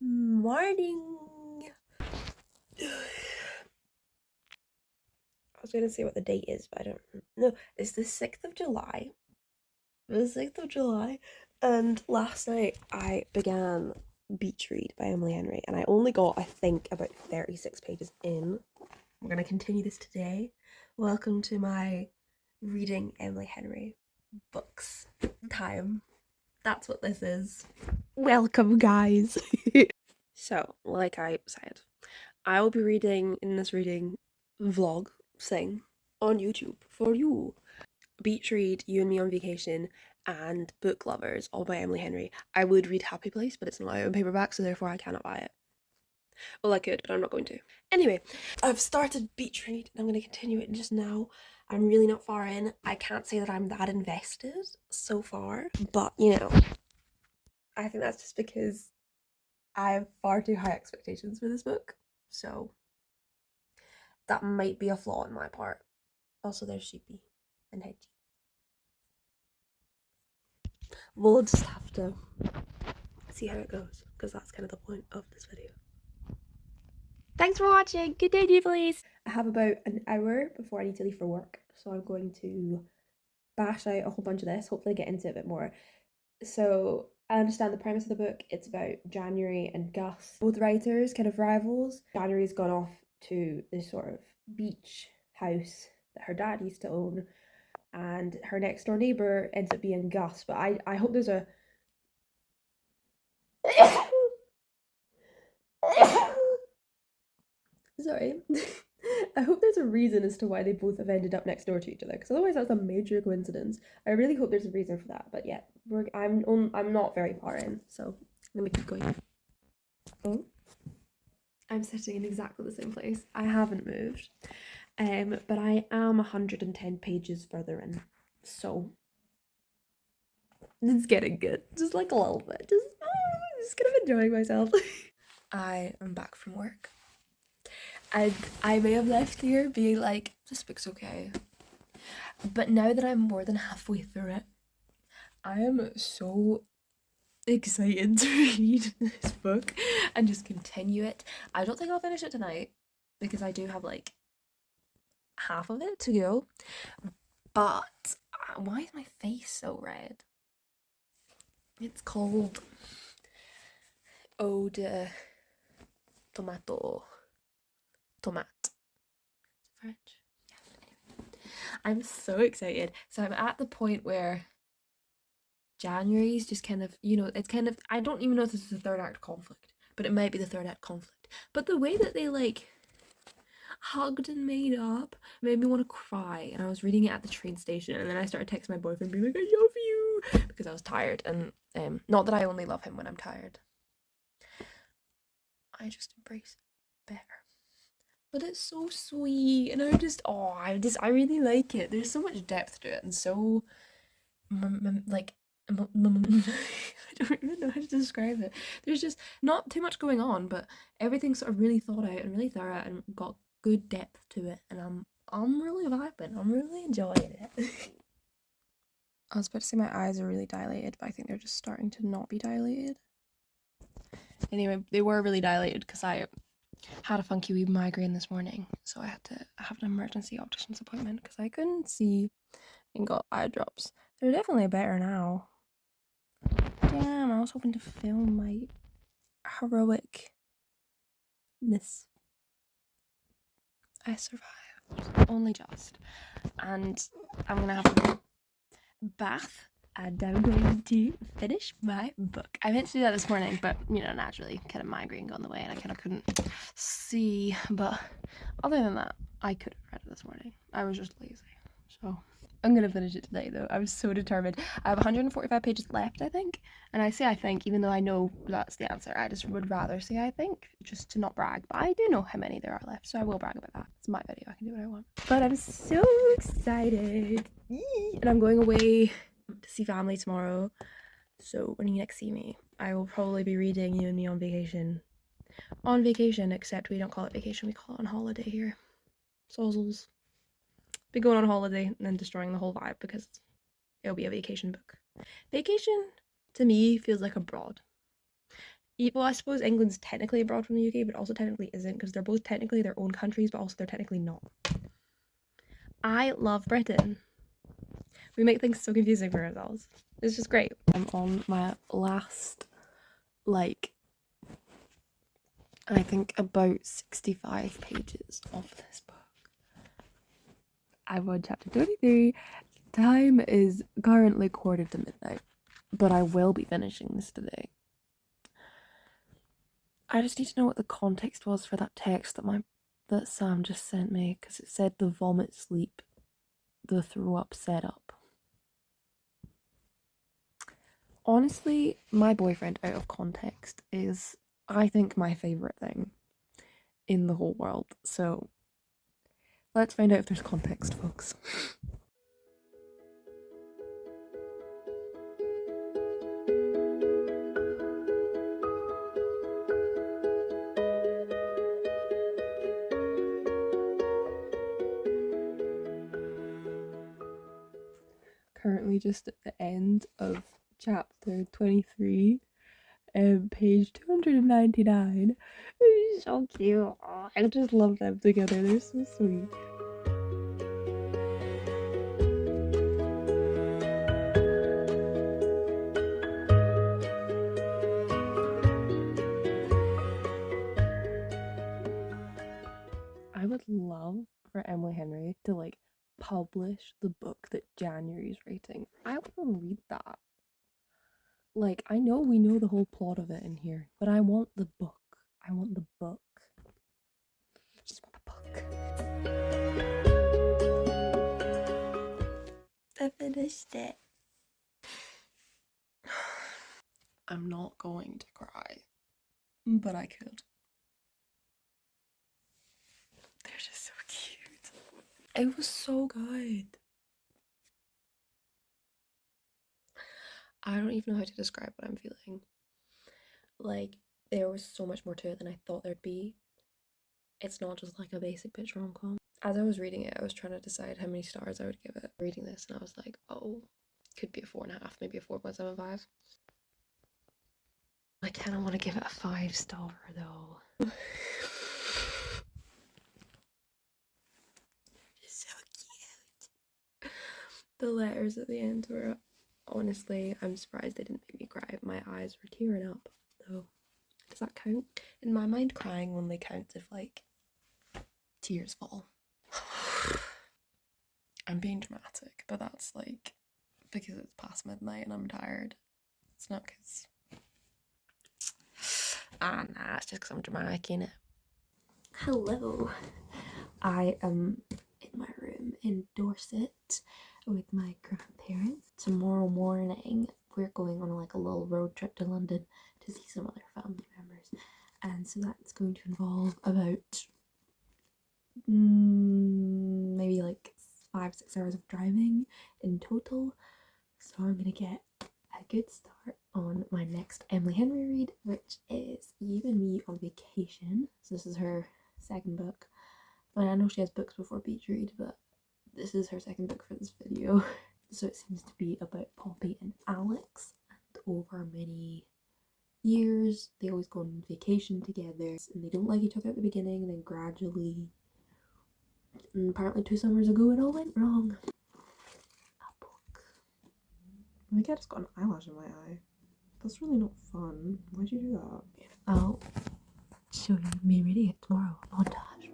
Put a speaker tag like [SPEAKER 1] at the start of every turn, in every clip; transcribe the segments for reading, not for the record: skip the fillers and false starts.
[SPEAKER 1] Morning. I was going to say what the date is, but I don't know. It's the 6th of July. The 6th of July. And last night I began Beach Read by Emily Henry, and I only got, I think, about 36 pages in. I'm going to continue this today. Welcome to my reading Emily Henry books time. That's what this is. Welcome, guys. So, like I said, I will be reading in this reading vlog thing on YouTube for you. Beach Read, You and Me on Vacation, and Book Lovers, all by Emily Henry. I would read Happy Place, but it's not out in paperback, so therefore I cannot buy it. Well, I could, but I'm not going to. Anyway, I've started Beach Read, and I'm going to continue it just now. I'm really not far in. I can't say that I'm that invested so far, but I think that's just because I have far too high expectations for this book. So that might be a flaw on my part. Also, there's Sheepy and Hedgie. We'll just have to see how it goes, because that's kind of the point of this video. Thanks for watching. Good day to you, please. I have about an hour before I need to leave for work, so I'm going to bash out a whole bunch of this, hopefully get into it a bit more. So I understand the premise of the book. It's about January and Gus, both writers, kind of rivals. January's gone off to this sort of beach house that her dad used to own, and her next door neighbor ends up being Gus. But I hope there's a sorry. I hope there's a reason as to why they both have ended up next door to each other, because otherwise that's a major coincidence. I really hope there's a reason for that. But yeah, I'm not very far in, so let me keep going. Oh, I'm sitting in exactly the same place. I haven't moved, but I am 110 pages further in, so it's getting good, just like a little bit. Just kind of enjoying myself. I am back from work, and I may have left here being like, this book's okay, but now that I'm more than halfway through it, I am so excited to read this book and just continue it. I don't think I'll finish it tonight because I do have like half of it to go, but why is my face so red? It's called Eau de Tomato. Tomate. French? Yeah. I'm so excited. So I'm at the point where January's just kind of, it's kind of, I don't even know if this is a third act conflict, but it might be the third act conflict. But the way that they like hugged and made up made me want to cry. And I was reading it at the train station, and then I started texting my boyfriend being like, I love you, because I was tired. And not that I only love him when I'm tired. I just embrace it better. But it's so sweet, and I really like it. There's so much depth to it, and so like I don't even know how to describe it. There's just not too much going on, but everything's sort of really thought out and really thorough and got good depth to it, and I'm really vibing. I'm really enjoying it. I was about to say my eyes are really dilated, but I think they're just starting to not be dilated. Anyway, they were really dilated because I had a funky wee migraine this morning, so I had to have an emergency optician's appointment because I couldn't see and got eye drops. They're definitely better now. Damn, I was hoping to film my heroicness. I survived, only just. And I'm gonna have a bath, and I'm going to finish my book. I meant to do that this morning, but naturally, kind of migraine got in the way, and I kind of couldn't see. But other than that, I could have read it this morning. I was just lazy, so I'm gonna finish it today, though. I'm so determined. I have 145 pages left, I think. And I say I think, even though I know that's the answer. I just would rather say I think, just to not brag. But I do know how many there are left, so I will brag about that. It's my video. I can do what I want. But I'm so excited. And I'm going away to see family tomorrow. So when you next see me, I will probably be reading You and Me on Vacation. On vacation, except we don't call it vacation. We call it on holiday here. Sozzles. Be going on holiday and then destroying the whole vibe because it'll be a vacation book. Vacation to me feels like abroad. Well, I suppose England's technically abroad from the UK, but also technically isn't, because they're both technically their own countries, but also they're technically not. I love Britain. We make things so confusing for ourselves. It's just great. I'm on my last, like, I think about 65 pages of this book. I'm on chapter 23. Time is currently 1:45, but I will be finishing this today. I just need to know what the context was for that text that Sam just sent me, because it said the vomit sleep, the throw up setup. Honestly, my boyfriend out of context is, I think, my favourite thing in the whole world. So let's find out if there's context, folks. Currently just at the end of chapter 23, page 299. So cute. I just love them together. They're so sweet. I would love for Emily Henry to like publish the book that January's writing. I want to read that. Like, I know we know the whole plot of it in here, but I want the book. I want the book. I just want the book. I finished it. I'm not going to cry, but I could. They're just so cute. It was so good. I don't even know how to describe what I'm feeling. Like, there was so much more to it than I thought there'd be. It's not just like a basic bitch rom-com. As I was reading it, I was trying to decide how many stars I would give it. Reading this, and I was like, oh, could be a 4.5, maybe a 4.75. I kind of want to give it a 5-star though. It's so cute. The letters at the end were, honestly, I'm surprised they didn't make me cry. My eyes were tearing up though. Does that count? In my mind, crying only counts if like tears fall. I'm being dramatic, but that's like because it's past midnight and I'm tired. It's not because nah, it's just because I'm dramatic, innit? Hello. I am in my room in Dorset with my grandparents. Tomorrow morning we're going on like a little road trip to London to see some other family members, and so that's going to involve about maybe like 5-6 hours of driving in total. So I'm gonna get a good start on my next Emily Henry read, which is You and Me on Vacation. So this is her second book. And I know she has books before Beach Read, but this is her second book for this video. So it seems to be about Poppy and Alex, and over many years they always go on vacation together, and they don't like each other at the beginning, and then gradually, and apparently 2 summers ago it all went wrong. A book. I think I just got an eyelash in my eye. That's really not fun. Why'd you do that? I'll show you me reading it tomorrow. Montage.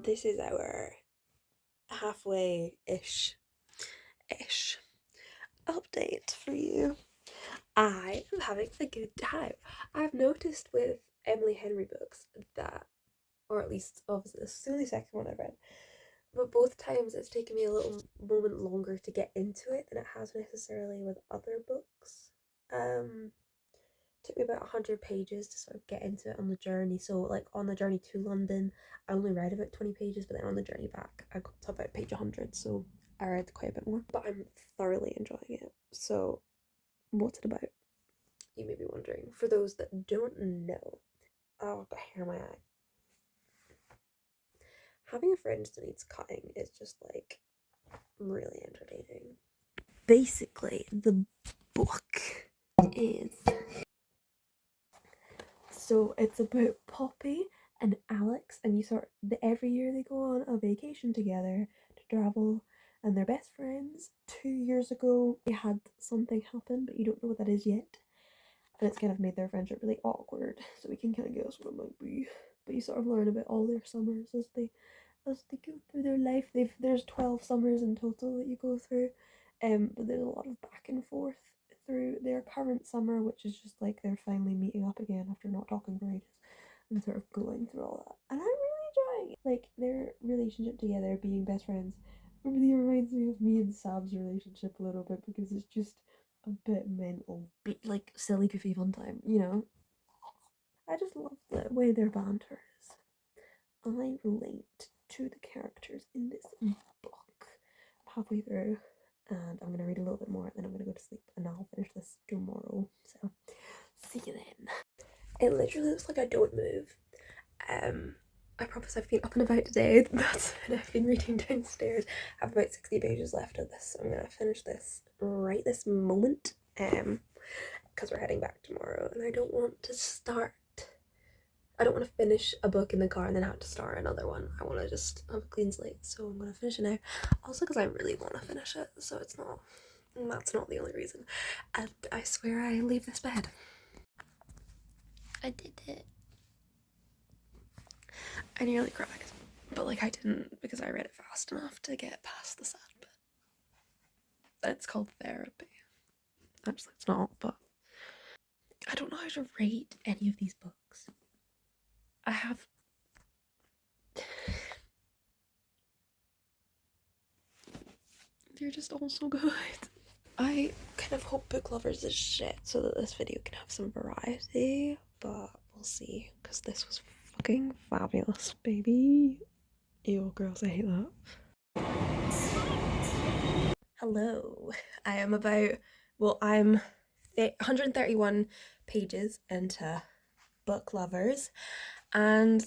[SPEAKER 1] This is our halfway-ish update for you. I am having a good time. I've noticed with Emily Henry books that, or at least obviously this is the only second one I've read, but both times it's taken me a little moment longer to get into it than it has necessarily with other books. Took me about 100 pages to sort of get into it on the journey. So like on the journey to London I only read about 20 pages, but then on the journey back I got to about page 100. So I read quite a bit more, but I'm thoroughly enjoying it. So, what's it about? You may be wondering. For those that don't know, oh, I've got hair in my eye. Having a fringe that needs cutting is just like really entertaining. Basically, the book is, so it's about Poppy and Alex, and every year they go on a vacation together to travel, and they're best friends. 2 years ago they had something happen, but you don't know what that is yet, and it's kind of made their friendship really awkward, so we can kind of guess what it might be. But you sort of learn about all their summers as they go through their life. There's 12 summers in total that you go through, but there's a lot of back and forth through their current summer, which is just like they're finally meeting up again after not talking for ages, and sort of going through all that. And I'm really enjoying it. Like their relationship together, being best friends, really reminds me of me and Sam's relationship a little bit, because it's just a bit mental, bit like silly, goofy fun time, you know. I just love the way their banter is. I relate to the characters in this book. I'm halfway through, and I'm gonna read a little bit more, and then I'm gonna go to sleep, and I'll finish this tomorrow. So, see you then. It literally looks like I don't move. I promise I've been up and about today. That's when I've been reading downstairs. I have about 60 pages left of this, so I'm gonna finish this right this moment. Because we're heading back tomorrow, and I don't want to finish a book in the car and then have to start another one. I want to just have a clean slate, so I'm going to finish it now. Also because I really want to finish it, so that's not the only reason. And I swear I leave this bed. I did it. I nearly cried, but like I didn't, because I read it fast enough to get past the sad bit. It's called therapy. Actually, it's not, but I don't know how to rate any of these books. I have they're just all so good. I kind of hope Book Lovers is shit so that this video can have some variety, but we'll see, because this was fucking fabulous, baby. Ew, girls, I hate that. Hello. I'm 131 pages into Book Lovers, and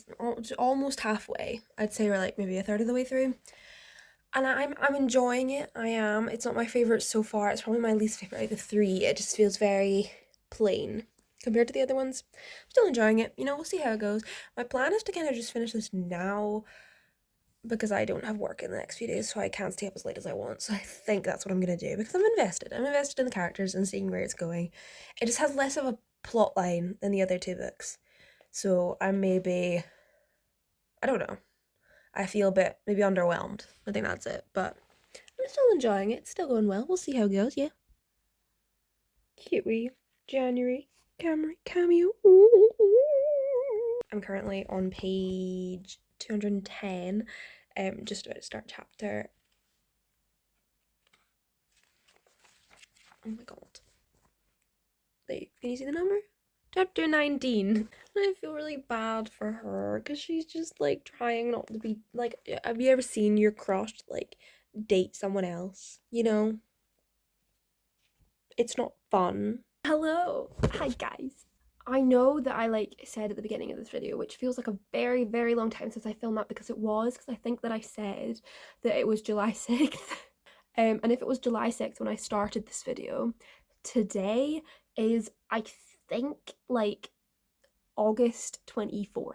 [SPEAKER 1] almost halfway. I'd say we're like maybe a third of the way through, and I'm enjoying it. I am. It's not my favorite so far. It's probably my least favorite out of the three. It just feels very plain compared to the other ones. I'm still enjoying it. You know, we'll see how it goes. My plan is to kind of just finish this now, because I don't have work in the next few days, so I can't stay up as late as I want. So I think that's what I'm gonna do, because I'm invested. I'm invested in the characters and seeing where it's going. It just has less of a plot line than the other two books, so I don't know. I feel a bit maybe underwhelmed. I think that's it, but I'm still enjoying it. It's still going well. We'll see how it goes. Yeah. Cute wee January cameo. I'm currently on page 210. Just about to start chapter. Oh my god. Can you see the number? Chapter 19. And I feel really bad for her, because she's just like trying not to be like, have you ever seen your crush like date someone else? You know? It's not fun. Hello. Hi guys. I know that I like said at the beginning of this video, which feels like a very, very long time since I filmed that, because I think that I said that it was July 6th. And if it was July 6th when I started this video, today is, I think, like August 24th.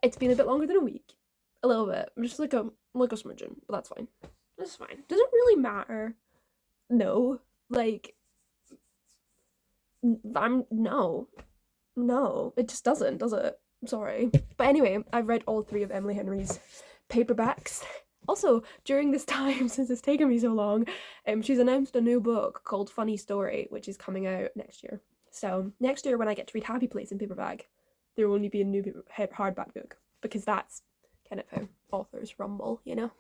[SPEAKER 1] It's been a bit longer than a week. A little bit. Just like a smidgen, but that's fine. That's fine. Doesn't really matter. No. Like, no, it just doesn't, does it? I'm sorry. But anyway, I've read all three of Emily Henry's paperbacks. Also, during this time, since it's taken me so long, she's announced a new book called Funny Story, which is coming out next year. So next year, when I get to read Happy Place in paperback, there will only be a new hardback book, because that's kind of how authors rumble, you know?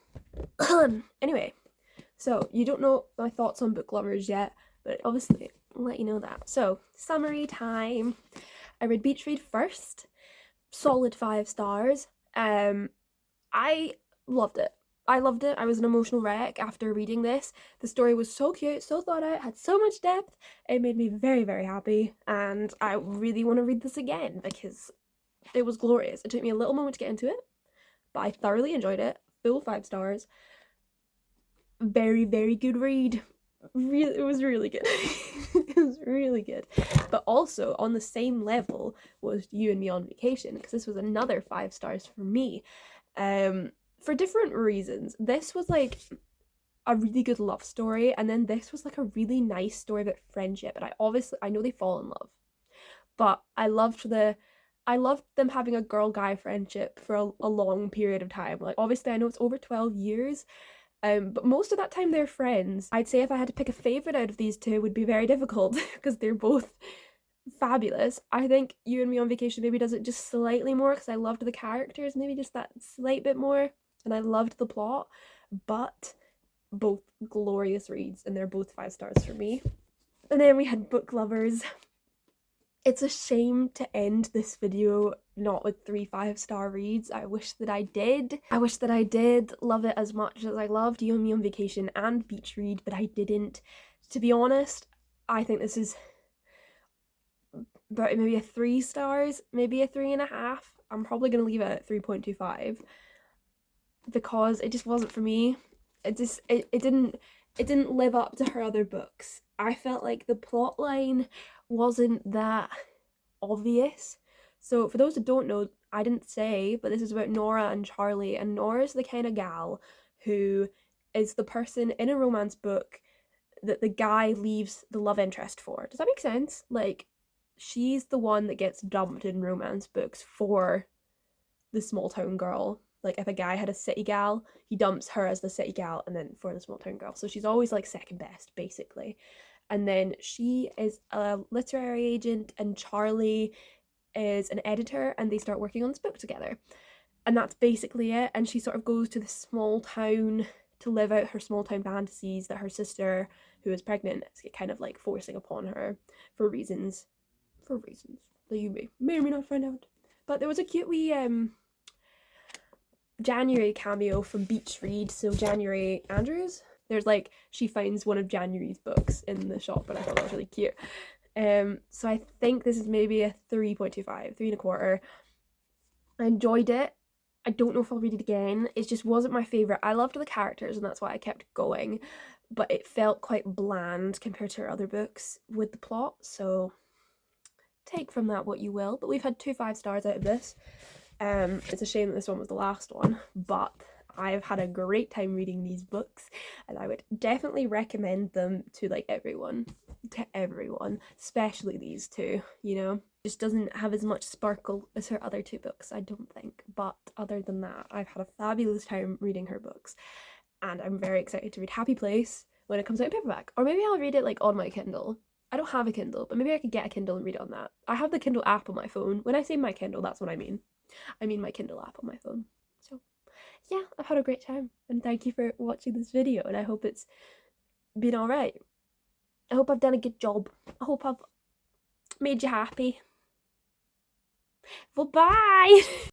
[SPEAKER 1] Anyway, so you don't know my thoughts on Book Lovers yet, but obviously I'll let you know that. So, summary time. I read Beach Read first. Solid 5 stars. I loved it. I loved it. I was an emotional wreck after reading this. The story was so cute, so thought out, had so much depth. It made me very, very happy, and I really want to read this again because it was glorious. It took me a little moment to get into it, but I thoroughly enjoyed it. Full 5 stars. Very, very good read. Really, it was really good. It was really good. But also on the same level was You and Me on Vacation, because this was another 5 stars for me. For different reasons. This was like a really good love story, and then this was like a really nice story about friendship. And I know they fall in love, but I loved them having a girl guy friendship for a long period of time. Like, obviously, I know it's over 12 years, but most of that time they're friends. I'd say if I had to pick a favorite out of these two, it would be very difficult because they're both fabulous. I think You and Me on Vacation maybe does it just slightly more because I loved the characters, maybe just that slight bit more, and I loved the plot, but both glorious reads, and they're both 5 stars for me. And then we had Book Lovers. It's a shame to end this video not with 3 5-star reads. I wish that I did. I wish that I did love it as much as I loved You and Me on Vacation and Beach Read, but I didn't. To be honest, I think this is about maybe a 3 stars, maybe a 3.5. I'm probably gonna leave it at 3.25 because it just wasn't for me. It didn't live up to her other books. I felt like the plot line wasn't that obvious. So for those that don't know, I didn't say, but this is about Nora and Charlie, and Nora's the kind of gal who is the person in a romance book that the guy leaves the love interest for. Does that make sense? Like, she's the one that gets dumped in romance books for the small town girl. Like, if a guy had a city gal, he dumps her as the city gal and then for the small town girl. So she's always like second best, basically. And then she is a literary agent, and Charlie is an editor, and they start working on this book together. And that's basically it. And she sort of goes to this small town to live out her small town fantasies that her sister, who is pregnant, is kind of like forcing upon her for reasons that you may or may not find out. But there was a cute wee January cameo from Beach Read, so January Andrews. There's like, she finds one of January's books in the shop, and I thought that was really cute. So I think this is maybe a 3.25, 3.25. I enjoyed it. I don't know if I'll read it again. It just wasn't my favourite. I loved the characters, and that's why I kept going, but it felt quite bland compared to her other books with the plot, so take from that what you will. But we've had 2 5 stars out of this. It's a shame that this one was the last one, but I've had a great time reading these books, and I would definitely recommend them to like everyone, especially these two, you know. Just doesn't have as much sparkle as her other 2 books, I don't think, but other than that, I've had a fabulous time reading her books, and I'm very excited to read Happy Place when it comes out in paperback, or maybe I'll read it like on my Kindle. I don't have a Kindle, but maybe I could get a Kindle and read it on that. I have the Kindle app on my phone. When I say my Kindle, that's what I mean. I mean my Kindle app on my phone. So yeah, I've had a great time, and thank you for watching this video, and I hope it's been alright. I hope I've done a good job. I hope I've made you happy. Well, bye!